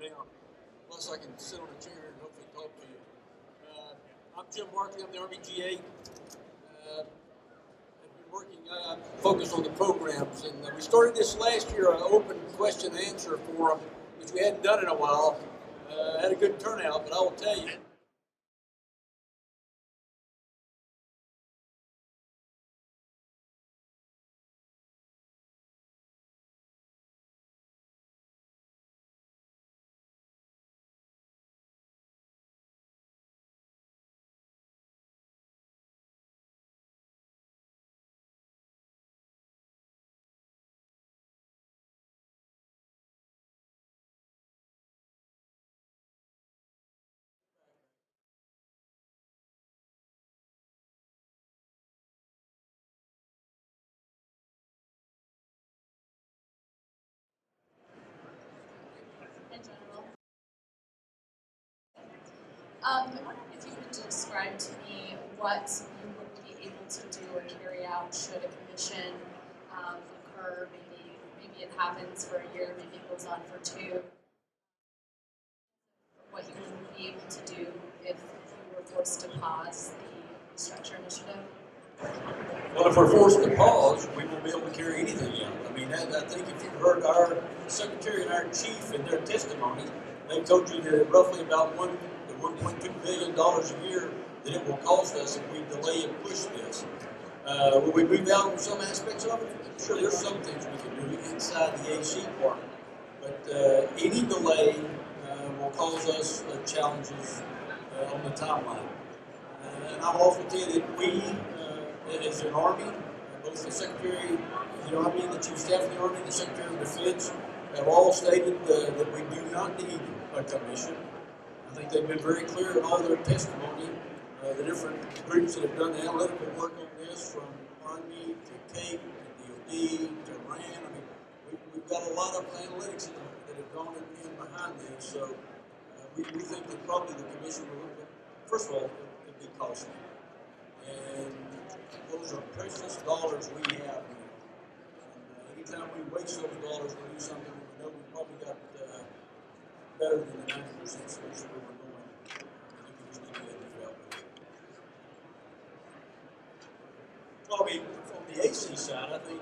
down. Plus, I can sit on a chair and hopefully talk to you. I'm Jim Barclay. I'm the Army GA. I've been working, focused on the programs, and we started this last year, an open question and answer forum, which we hadn't done in a while. Had a good turnout, but I will tell you. I wonder if you could describe to me what you would be able to do or carry out should a commission occur. Maybe it happens for a year, maybe it goes on for 2. What you would be able to do if you were forced to pause the structure initiative? Well, if we're forced to pause, we won't be able to carry anything out. I mean, I think if you've heard our secretary and our chief in their testimony, they've told you that roughly about $1.2 billion a year that it will cost us if we delay and push this. Will we move out on some aspects of it? Sure, there's some things we can do inside the AC part, but any delay will cause us challenges on the timeline. And I'll also tell you that we, as an Army, both the Secretary of the Army, the Chief of Staff of the Army, and the Secretary of Defense have all stated that we do not need a commission. I think they've been very clear in all their testimony. The different groups that have done the analytical work on this, from Army to CAPE to DOD to RAN. I mean, we've got a lot of analytics that have gone in behind this. So we think that probably the commission will, first of all, it'd be costly. And those are precious dollars we have. And anytime we waste those dollars to do something, we know we probably got better than the 90% solution we were going. I think we just need to get it developed. Well, I mean, from the AC side, I think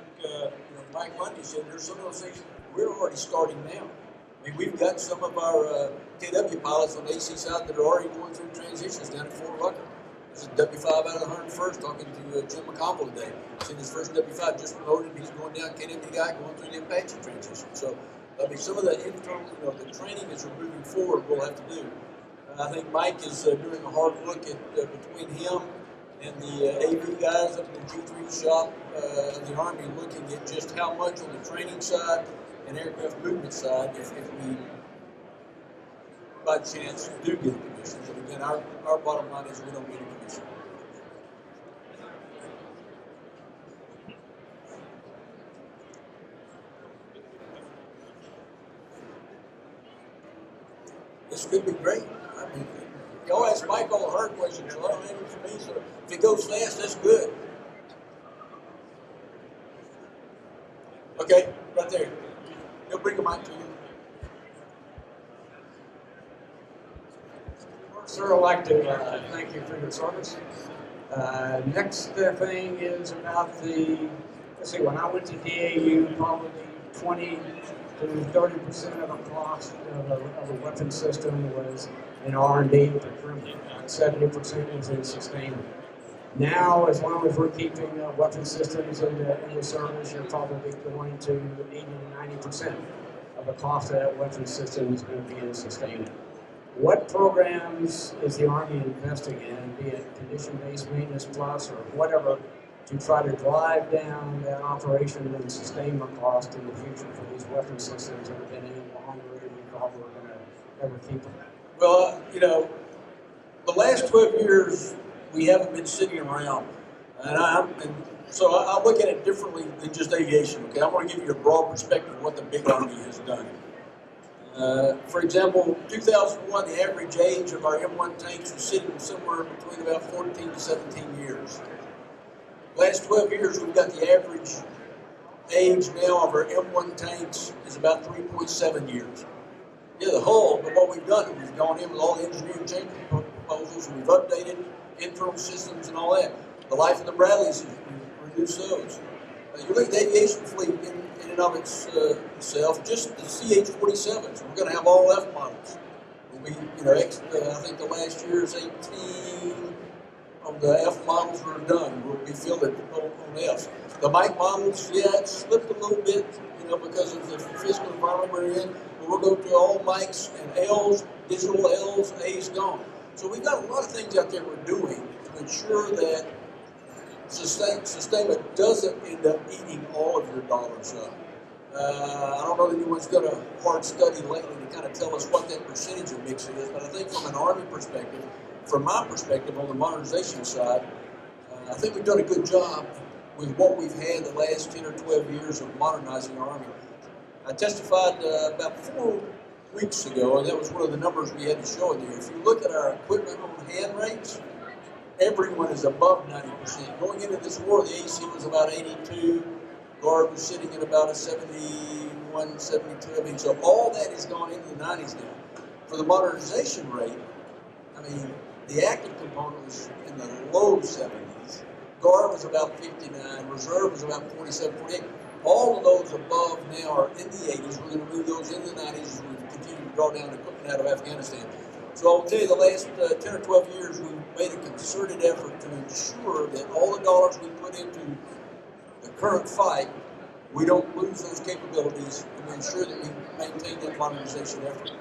Mike Bundy said there's some of those things we're already starting now. I mean, we've got some of our KW pilots on the AC side that are already going through transitions down at Fort Rucker. There's a W5 out of the 101st talking to Jim McComble today. He's in his first W5 just promoted. He's going down KW guy going through the Apache transition. So, I mean, some of the internal, the training as we're moving forward, we'll have to do. I think Mike is doing a hard look at between him and the AV guys up in the G3 shop of the Army, looking at just how much on the training side and aircraft movement side if we, by chance, do get a commission. But again, our bottom line is we don't need a commission. This could be great. I mean, y'all ask Mike all the hard questions, so I don't have it for me. So if it goes fast, that's good. Okay, right there. He'll bring the mic to you. Sir, I'd like to thank you for your service. Next thing is about let's see, when I went to DAU, probably 20 to 30% of the cost of a weapon system was in R&D procurement. 70% is in sustainment. Now, as long as we're keeping weapon systems in the service, you're probably going to 80 to 90% of the cost of that weapon system is going to be in sustainment. What programs is the Army investing in, be it condition-based maintenance plus or whatever, to try to drive down that operation and sustainment cost in the future for these weapon systems that have been in longer than we thought we were going to ever keep them? Well, the last 12 years, we haven't been sitting around. And so I look at it differently than just aviation, okay? I want to give you a broad perspective of what the big Army has done. For example, 2001, the average age of our M1 tanks was sitting somewhere between about 14 to 17 years. Last 12 years, we've got the average age now of our M1 tanks is about 3.7 years. Yeah, the hull, but what we've done is we've gone in with all the engineering change proposals, and we've updated internal systems and all that. The life of the Bradleys, we've reduced those. You look at the aviation fleet in and of itself, just the CH-47s, we're going to have all F models. We, I think the last year is 18 of the F models were done. We'll be fielded on Fs. The Mike models, yeah, it slipped a little bit, because of the physical environment we're in. But we'll go to all Mikes and Ls, digital Ls, A's gone. So we've got a lot of things out there we're doing to ensure that sustainment doesn't end up eating all of your dollars up. I don't know that anyone's done a hard study lately to kind of tell us what that percentage of mix is, but I think from an Army perspective, from my perspective on the modernization side, I think we've done a good job with what we've had the last 10 or 12 years of modernizing our Army. I testified about 4 weeks ago, and that was one of the numbers we had to show in there. If you look at our equipment on hand rates, everyone is above 90%. Going into this war, the AC was about 82. Guard was sitting at about a 71, 72. I mean, so all that has gone into the 90s now. For the modernization rate, I mean, the active component was in the low 70s. Guard was about 59. Reserve was about 47, 48. All of those above now are in the 80s. We're going to move those into the 90s as we continue to draw down equipment out of Afghanistan. So I'll tell you, the last 10 or 12 years, we've made a concerted effort to ensure that all the dollars we put into the current fight, we don't lose those capabilities, and we ensure that we maintain that modernization effort.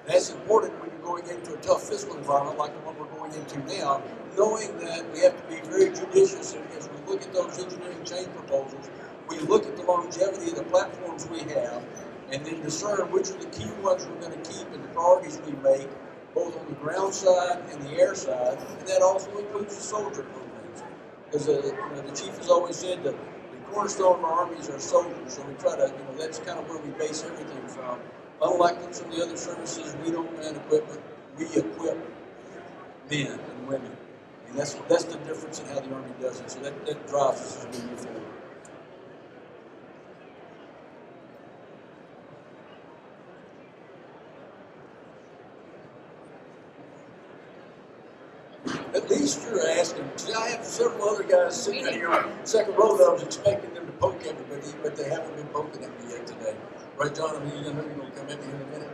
That's important when you're going into a tough fiscal environment like the one we're going into now, knowing that we have to be very judicious as we look at those engineering change proposals. We look at the longevity of the platforms we have, and then discern which are the key ones we're going to keep and the priorities we make, both on the ground side and the air side, and that also includes the soldier programs. Because the chief has always said that the cornerstone of our armies are soldiers, so we try to, that's kind of where we base everything from. Unlike some of the other services, we don't man equipment, we equip men and women. And that's the difference in how the Army does it. So that drives us as we move forward. At least you're asking. See, I have several other guys sitting here on the second row that I was expecting them to poke everybody, but they haven't been poking at me yet today. Right, John? I mean, you're going to come at me in a minute.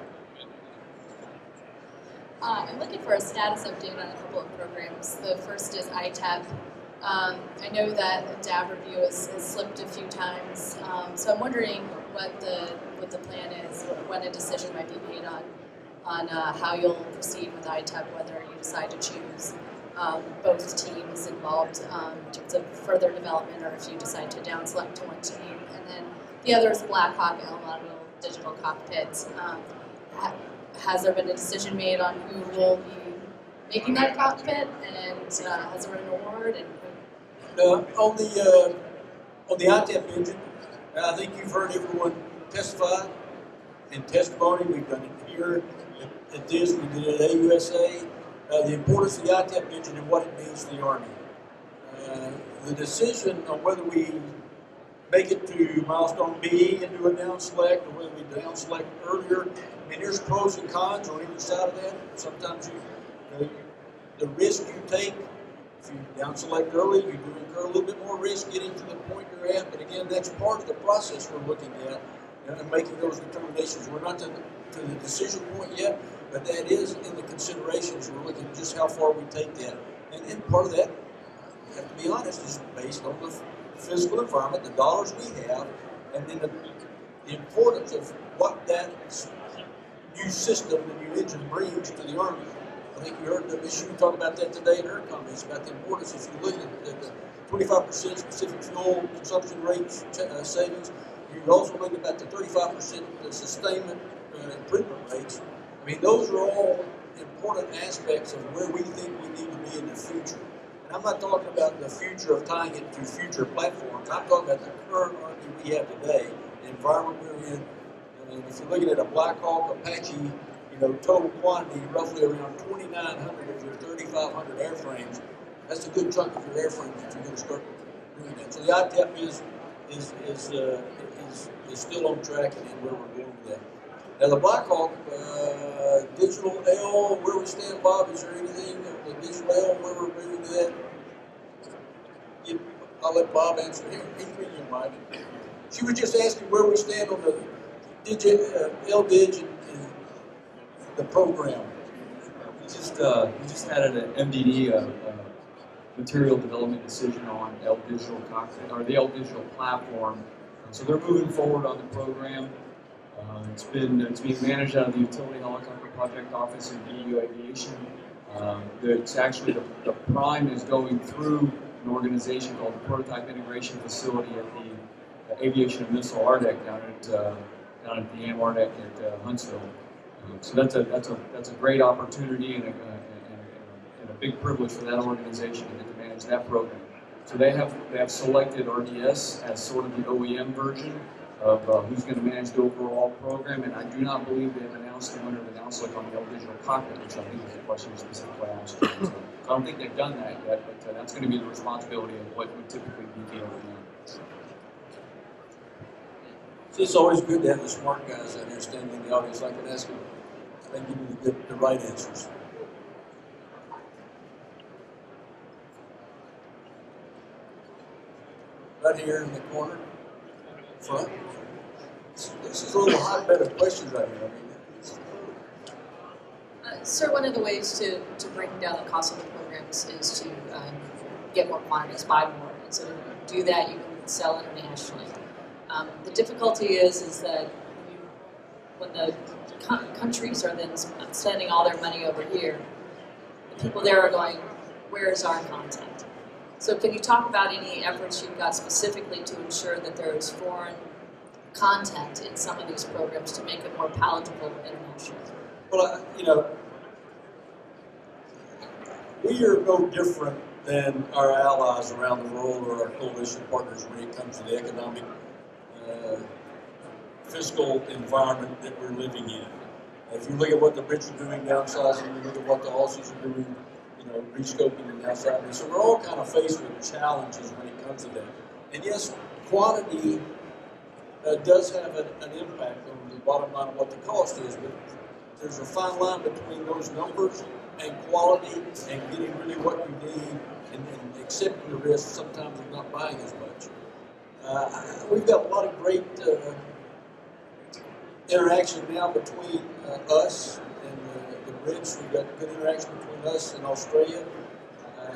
I'm looking for a status update on a couple of programs. The first is ITEP. I know that DAV review has slipped a few times, so I'm wondering what the plan is, when a decision might be made on how you'll proceed with ITEP, whether you decide to choose both teams involved in terms of further development, or if you decide to down select to one team. And then the other is Black Hawk L module digital cockpit. Has there been a decision made on who will be making that cockpit, and has there been an award? And on the ITEP engine, I think you've heard everyone testify in testimony. We've done it here at this. We did it at AUSA. The importance of the ITEP engine and what it means to the Army. The decision on whether we make it to milestone B and do a down select, or whether we down select earlier. I mean, there's pros and cons on either side of that. Sometimes the risk you take, if you down select early, you do incur a little bit more risk getting to the point you're at. But again, that's part of the process we're looking at and making those determinations. We're not to the decision point yet, but that is in the considerations. We're looking at just how far we take that. And part of that, I have to be honest, is based on the physical environment, the dollars we have, and then the importance of what that new system, the new engine brings to the Army. I think you heard Ms. Shue talk about that today in her comments about the importance. If you look at the 25% specific fuel consumption rates savings, you also look about the 35% sustainment improvement rates. I mean, those are all important aspects of where we think we need to be in the future. And I'm not talking about the future of tying it to future platforms. I'm talking about the current Army we have today, the environment we're in. And if you're looking at a Black Hawk Apache, total quantity, roughly around 2,900 of your 3,500 airframes. That's a good chunk of your airframes if you're going to start doing that. So the ITEP is still on track and where we're going with that. Now the Black Hawk, Digital L, where we stand, Bob, is there anything of the Digital L, where we're moving that? I'll let Bob answer. He's bringing your mic. She was just asking where we stand on the LDIG and the program. We just added an MDD, material development decision on L Digital cockpit or the L Digital platform. So they're moving forward on the program. It's being managed out of the Utility Helicopter Project Office in EU Aviation. It's actually the prime is going through an organization called the Prototype Integration Facility at the Aviation and Missile RDEC down at the AM RDEC at Huntsville. So that's a great opportunity and a big privilege for that organization to get to manage that program. So they have selected RDS as sort of the OEM version of who's going to manage the overall program, and I do not believe they've announced the winner of the announced on the L Digital cockpit, which I think is a question specifically asked. So I don't think they've done that yet, but that's going to be the responsibility of what would typically be the OEM. So it's always good to have the smart guys out here standing in the audience. I can ask them, they give me the right answers. Right here in the corner, front. This is a little hotbed of questions right here. Sir, one of the ways to bring down the cost of the programs is to get more quantities, buy more. And so to do that, you can sell internationally. The difficulty is that when the countries are then spending all their money over here, the people there are going, where is our content? So can you talk about any efforts you've got specifically to ensure that there is foreign content in some of these programs to make it more palatable internationally? Well, we are no different than our allies around the world or our coalition partners when it comes to the economic, fiscal environment that we're living in. If you look at what the Brits are doing downsizing, you look at what the Aussies are doing, rescoping and downsizing. So we're all kind of faced with challenges when it comes to that. And yes, quantity does have an impact on the bottom line of what the cost is, but there's a fine line between those numbers and quality and getting really what you need and accepting the risk sometimes of not buying as much. We've got a lot of great interaction now between us and the Brits. We've got good interaction between us and Australia.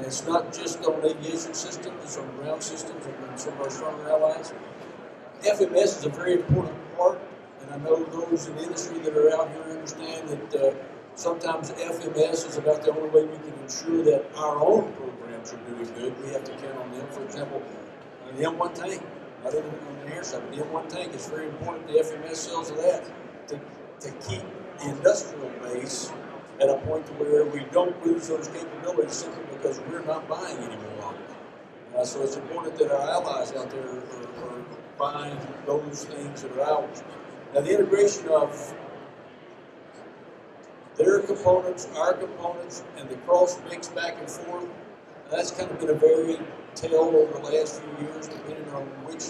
It's not just on aviation systems, it's on ground systems and some of our stronger allies. FMS is a very important part, and I know those in the industry that are out here understand that sometimes FMS is about the only way we can ensure that our own programs are doing good. We have to count on them. For example, the M1 tank, not even on the air side, but the M1 tank is very important, the FMS sales of that, to keep the industrial base at a point to where we don't lose those capabilities simply because we're not buying anymore. So it's important that our allies out there are buying those things that are ours. Now the integration of their components, our components, and the cross mix back and forth, that's kind of been a varied tale over the last few years, depending on which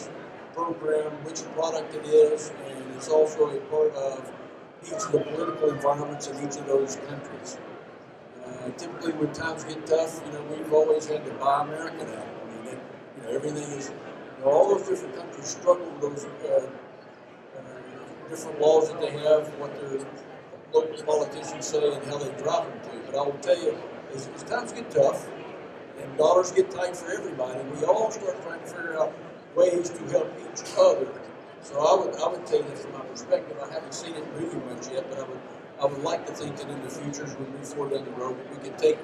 program, which product it is, and it's also a part of each of the political environments in each of those countries. Typically, when times get tough, we've always had to buy American out. I mean, everything is, all those different countries struggle with those different laws that they have, what their local politicians say, and how they drive them to. But I will tell you, as times get tough and dollars get tight for everybody, we all start trying to figure out ways to help each other. So I would tell you that from my perspective, I haven't seen it moving much yet, but I would like to think that in the future, as we move forward down the road, that we can take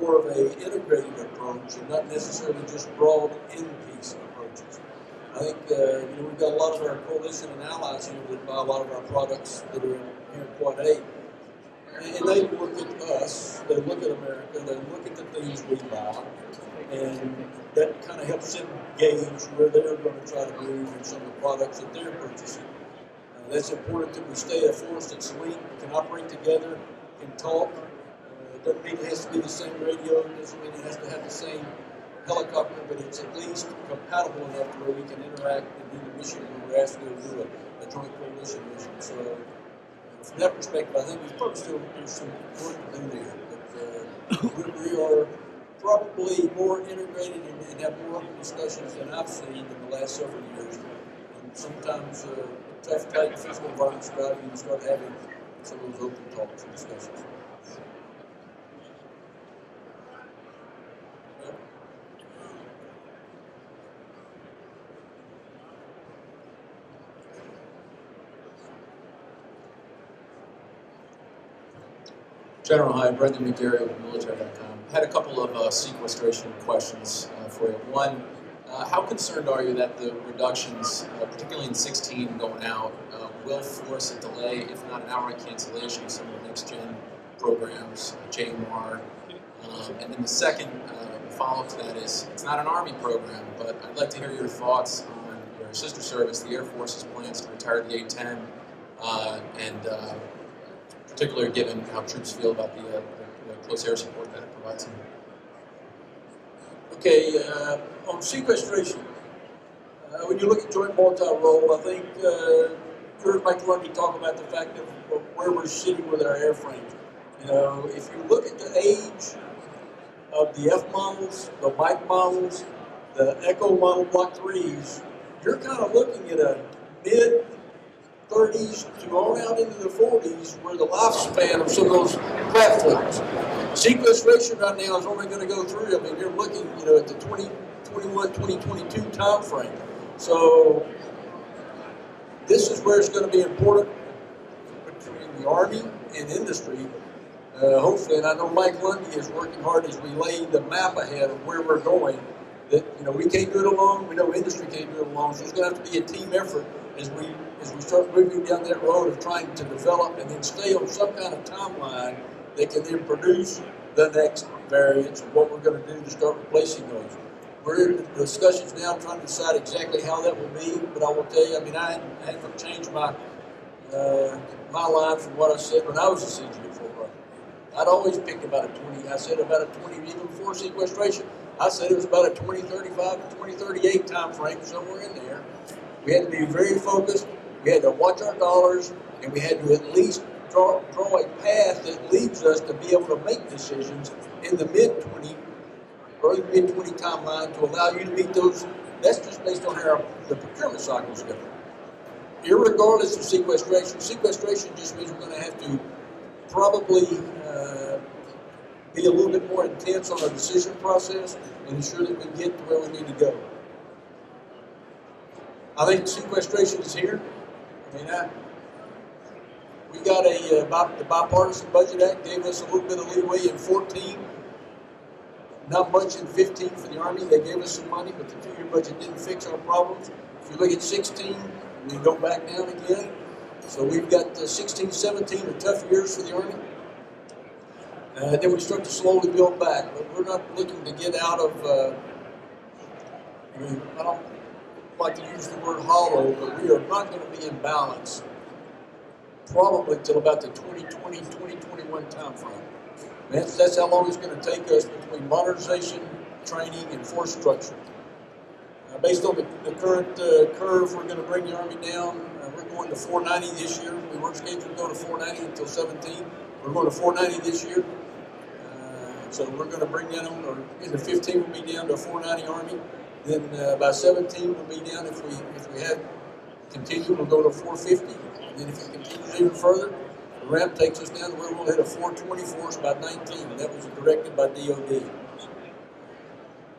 more of an integrated approach and not necessarily just broad in-piece approaches. I think we've got a lot of our coalition and allies here that buy a lot of our products that are here in Quad 8. And they look at us, they look at America, they look at the things we buy, and that kind of helps them gauge where they're going to try to move in some of the products that they're purchasing. That's important that we stay a force that's linked, can operate together, can talk. It doesn't mean it has to be the same radio, it doesn't mean it has to have the same helicopter, but it's at least compatible enough to where we can interact and do the mission when we're asked to do a joint coalition mission. So from that perspective, I think there's some work to do there. But we are probably more integrated and have more discussions than I've seen in the last several years. And sometimes tough, tight physical environments drive you to start having some of those open talks and discussions. General, hi, Brendan McGarry with military.com. Had a couple of sequestration questions for you. One, how concerned are you that the reductions, particularly in 16 going out, will force a delay, if not an outright cancellation of some of the next-gen programs, JMR? And then the second follow-up to that is, it's not an Army program, but I'd like to hear your thoughts on your sister service, the Air Force's plans to retire the A-10, and particularly given how troops feel about the close air support that it provides them. Okay, on sequestration, when you look at joint multi-role, I think you heard Mike Lundy talk about the fact of where we're sitting with our airframes. You know, if you look at the age of the F models, the Mike models, the Echo model Block 3s, you're kind of looking at a mid 30s to on out into the 40s where the lifespan of some of those platforms. Sequestration right now is only going to go through, I mean, you're looking, you know, at the 2021, 2022 time frame. So this is where it's going to be important between the Army and industry. Hopefully, and I know Mike Lundy is working hard as we lay the map ahead of where we're going, that, you know, we can't do it alone, we know industry can't do it alone, so it's going to have to be a team effort as we start moving down that road of trying to develop and then stay on some kind of timeline that can then produce the next variants of what we're going to do to start replacing those. We're in the discussions now trying to decide exactly how that will be, but I will tell you, I mean, I haven't changed my line from what I said when I was a CG at Fort Rucker. I'd always picked about a 20, I said about a 20, even before sequestration, I said it was about a 2035 to 2038 time frame, somewhere in there. We had to be very focused, we had to watch our dollars, and we had to at least draw a path that leads us to be able to make decisions in the mid-20, early mid-20 timeline to allow you to meet those. That's just based on how the procurement cycles go. Irregardless of sequestration, sequestration just means we're going to have to probably be a little bit more intense on our decision process and ensure that we get to where we need to go. I think sequestration is here. I mean, we got the Bipartisan Budget Act gave us a little bit of leeway in 14, not much in 15 for the Army. They gave us some money, but the two-year budget didn't fix our problems. If you look at 16, we go back down again. So we've got 16, 17 are tough years for the Army. Then we start to slowly build back, but we're not looking to get out of, I don't like to use the word hollow, but we are not going to be in balance probably till about the 2020, 2021 time frame. That's how long it's going to take us between modernization, training, and force structure. Based on the current curve, we're going to bring the Army down. We're going to 490 this year. We weren't scheduled to go to 490 until 17. We're going to 490 this year. So we're going to bring down, or in the 15 we'll be down to a 490 Army. Then by 17 we'll be down, if we have continued, we'll go to 450. And then if it continues even further, the ramp takes us down to where we'll hit a 420 force by 19. That was directed by DOD.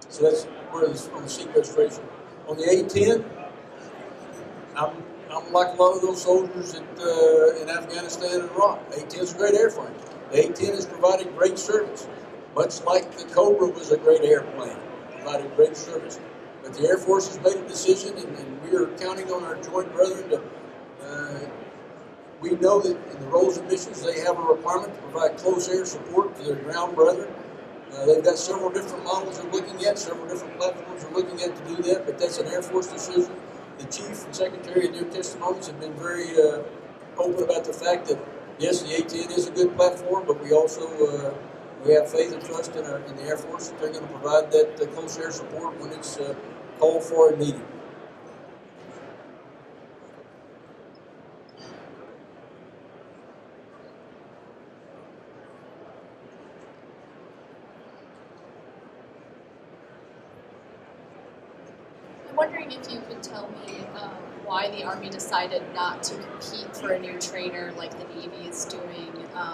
So that's where it's on the sequestration. On the A-10, I'm like a lot of those soldiers in Afghanistan and Iraq. A-10 is a great airframe. The A-10 is providing great service, much like the Cobra was a great airplane, provided great service. But the Air Force has made a decision, and we are counting on our joint brethren to. We know that in the roles and missions they have a requirement to provide close air support to their ground brethren. They've got several different models they're looking at, several different platforms they're looking at to do that, but that's an Air Force decision. The Chief and Secretary in their testimonies have been very open about the fact that, yes, the A-10 is a good platform, but we also we have faith and trust in the Air Force that they're going to provide that close air support when it's called for and needed. wondering if you could tell me why the Army decided not to compete for a new trainer like the Navy is doing.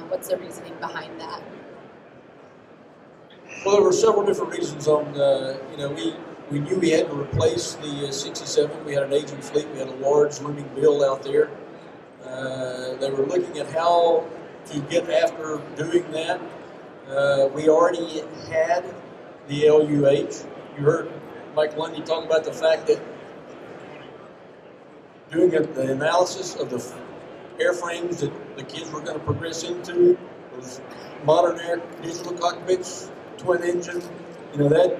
What's the reasoning behind that? Well, there were several different reasons. We knew we had to replace the 67. We had an aging fleet. We had a large looming bill out there. They were looking at how to get after doing that. We already had the LUH. You heard Mike Lundy talk about the fact that doing the analysis of the airframes that the kids were going to progress into, those modern air digital cockpits, twin engine, that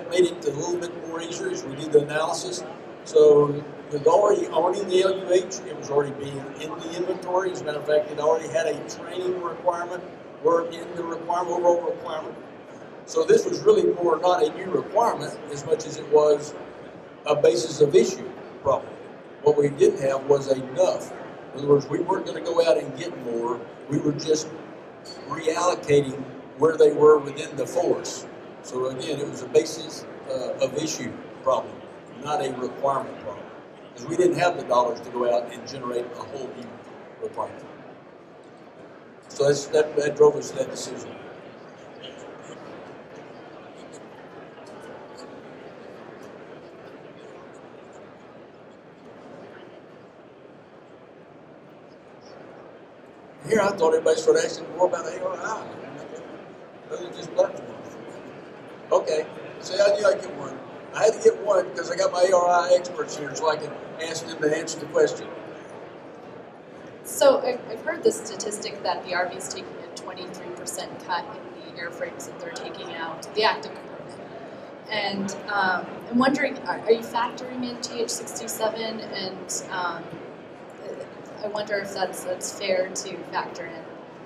made it a little bit more easier as we did the analysis. So with already owning the LUH, it was already being in the inventory. As a matter of fact, it already had a training requirement or in the overall requirement. So this was really more not a new requirement as much as it was a basis of issue problem. What we didn't have was enough. In other words, we weren't going to go out and get more. We were just reallocating where they were within the force. So again, it was a basis of issue problem, not a requirement problem. Because we didn't have the dollars to go out and generate a whole new requirement. So that drove us to that decision. Here, I thought everybody started asking more about ARI. Those are just platforms. Okay, so I knew I'd get one. I had to get one because I got my ARI experts here so I can ask them to answer the question. So I've heard the statistic that the Army is taking a 23% cut in the airframes that they're taking out, the active component. And I'm wondering, are you factoring in TH-67? And I wonder if that's fair to factor in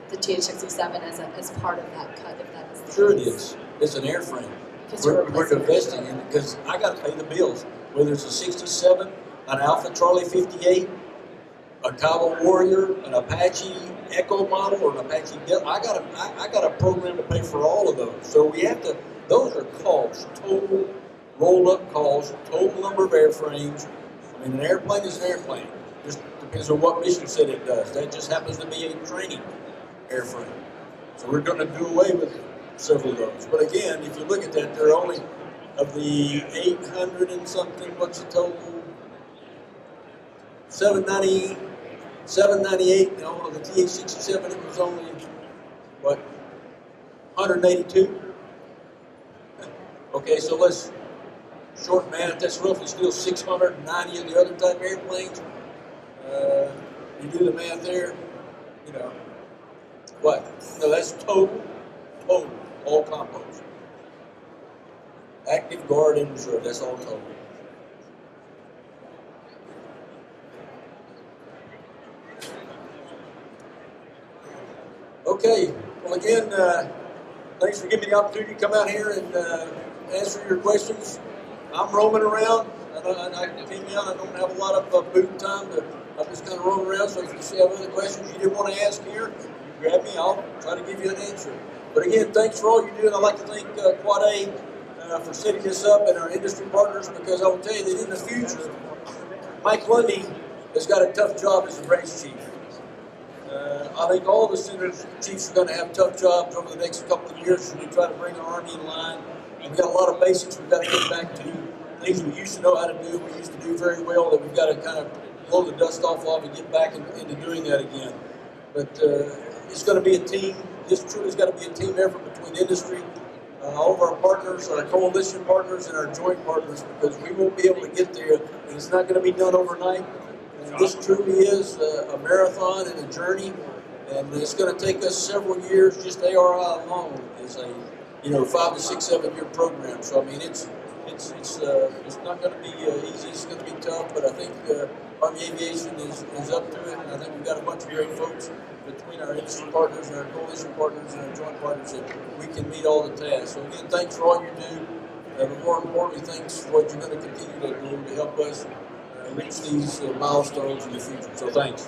the TH-67 as part of that cut, if that is the Sure case. it is. It's an airframe. Because We're investing in it because I got to pay the bills. Whether it's a 67, an Alpha Charlie 58, a Cabo Warrior, an Apache Echo model, or an Apache Delta, I got a program to pay for all of those. So we have to. Those are costs, total rolled-up costs, total number of airframes. I mean, an airplane is an airplane. Just depends on what mission set it does. That just happens to be a training airframe. So we're going to do away with several of those. But again, if you look at that, there are only, of the 800 and something, what's the total? 798, of the TH-67, it was only, 182? Okay, so let's short math, that's roughly still 690 of the other type airplanes. You do the math there, what? No, that's total, all combos. Active, guard, and reserve, that's all total. Okay, well again, thanks for giving me the opportunity to come out here and answer your questions. I'm roaming around. I came out, I don't have a lot of boot time. I'm just kind of roaming around, so if you have other questions you didn't want to ask here, you grab me, I'll try to give you an answer. But again, thanks for all you're doing. I'd like to thank Quad A for setting this up and our industry partners, because I will tell you that in the future, Mike Lundy has got a tough job as a branch chief. I think all the center chiefs are going to have tough jobs over the next couple of years as we try to bring our Army in line. And we've got a lot of basics we've got to get back to. Things we used to know how to do, we used to do very well, that we've got to kind of blow the dust off of and get back into doing that again. But it's going to be a team. This truly has got to be a team effort between industry, all of our partners, our coalition partners, and our joint partners, because we won't be able to get there, and it's not going to be done overnight. And this truly is a marathon and a journey, and it's going to take us several years. Just ARI alone is a 5 to 6, 7 year program. So I mean, it's not going to be easy. It's going to be tough, but I think Army Aviation is up to it, and I think we've got a bunch of great folks between our industry partners and our coalition partners and our joint partners that we can meet all the tasks. So again, thanks for all you do, but more importantly, thanks for what you're going to continue to do to help us reach these milestones in the future. So thanks.